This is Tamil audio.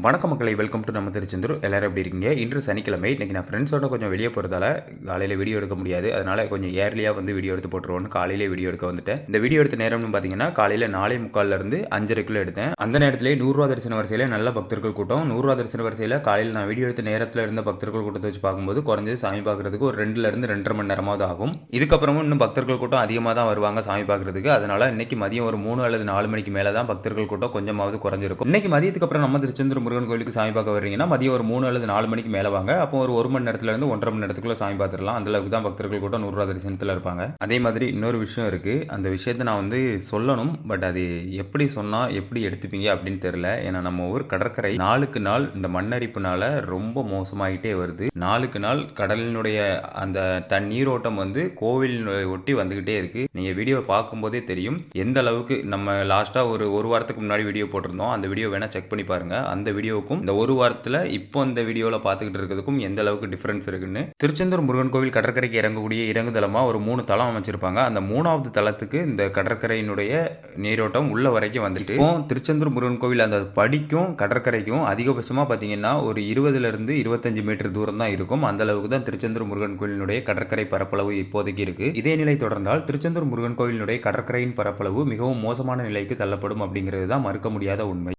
வணக்க மக்களை வெல்கம் டு நம்ம திருச்செந்தூர். எல்லாரும் எப்படி இருக்கீங்க? இன்று சனிக்கிழமை. இன்றைக்கி நான் ஃப்ரெண்ட்ஸோட கொஞ்சம் வெளியே போகிறதால காலையில் வீடியோ எடுக்க முடியாது. அதனால் கொஞ்சம் ஏர்லியாக வந்து வீடியோ எடுத்து போட்டுருவோன்னு காலையிலே வீடியோ எடுக்க வந்துட்டேன். இந்த வீடியோ எடுத்த நேரம்னு பார்த்தீங்கன்னா காலையில் 4:45 5:30 எடுத்தேன். அந்த நேரத்திலே 100 தரிசன வரிசையில் நல்ல பக்தர்கள் கூட்டம். 100 தரிசன வரிசையில் காலையில் நான் வீடியோ எடுத்த நேரத்தில் இருந்த பக்தர்கள் கூட்டத்தை வச்சு பார்க்கும்போது குறைஞ்சது சாமி பார்க்குறதுக்கு ஒரு 2லேருந்து 2.5 மணி நேரமாவது ஆகும். இதுக்கப்புறமும் இன்னும் பக்தர்கள் கூட்டம் அதிகமாக தான் வருவாங்க சாமி பார்க்குறதுக்கு. அதனால் இன்றைக்கி மதியம் ஒரு 3 அல்லது 4 மணிக்கு மேலே தான் பக்தர்கள் கூட்டம் கொஞ்சமாவது குறைஞ்சிருக்கும். இன்றைக்கி மதியத்துக்கு அப்புறம் நம்ம திருச்செந்தூர் முருகன் கோயிலுக்கு சாமி பார்க்க வர்றீங்கன்னா மதியம் ஒரு 3 அல்லது 4 மணிக்கு மேலே வாங்க. அப்போ ஒரு 1 மணி நேரத்துலேருந்து 1.5 மணி நேரத்துக்குள்ள சாமி பார்த்துடலாம். அந்த அளவுக்கு தான் பக்தர்கள் கூட்டம் 100 தரிசனத்தில் இருப்பாங்க. அதே மாதிரி இன்னொரு விஷயம் இருக்குது. அந்த விஷயத்தை நான் வந்து சொல்லணும். பட் அது எப்படி சொன்னால் எப்படி எடுத்துப்பீங்க அப்படின்னு தெரியல. ஏன்னா நம்ம ஊர் கடற்கரை நாளுக்கு நாள் இந்த மண்ணரிப்புனால ரொம்ப மோசமாகிட்டே வருது. நாளுக்கு நாள் கடலினுடைய அந்த நீரோட்டம் வந்து கோவில் ஒட்டி வந்துக்கிட்டே இருக்குது. நீங்கள் வீடியோ பார்க்கும்போதே தெரியும் எந்த அளவுக்கு. நம்ம லாஸ்ட்டாக ஒரு வாரத்துக்கு முன்னாடி வீடியோ போட்டிருந்தோம். அந்த வீடியோ வேணால் செக் பண்ணி பாருங்கள். அந்த வீடியோவுக்கும் இந்த ஒரு வாரத்தில் இப்போ இந்த வீடியோவில் பார்த்துக்கிட்டு இருக்கிறதுக்கும் எந்த அளவுக்கு டிஃப்ரென்ஸ் இருக்குன்னு. திருச்செந்தூர் முருகன் கோவில் கடற்கரைக்கு இறங்கக்கூடிய இறங்குதளமாக ஒரு 3 தளம் அமைச்சிருப்பாங்க. அந்த 3வது தளத்துக்கு இந்த கடற்கரையினுடைய நீரோட்டம் உள்ள வரைக்கும் வந்துட்டு இப்போ திருச்செந்தூர் முருகன் கோவில் அந்த படிக்கும் கடற்கரைக்கும் அதிகபட்சமாக பார்த்தீங்கன்னா ஒரு 20லேருந்து 25 மீட்டர் தூரம் தான் இருக்கும். அந்த அளவுக்கு தான் திருச்செந்தூர் முருகன் கோவிலினுடைய கடற்கரை பரப்பளவு இப்போதைக்கு இருக்கு. இதே நிலை தொடர்ந்தால் திருச்செந்தூர் முருகன் கோவிலினுடைய கடற்கரையின் பரப்பளவு மிகவும் மோசமான நிலைக்கு தள்ளப்படும் அப்படிங்கிறது தான் மறுக்க முடியாத உண்மை.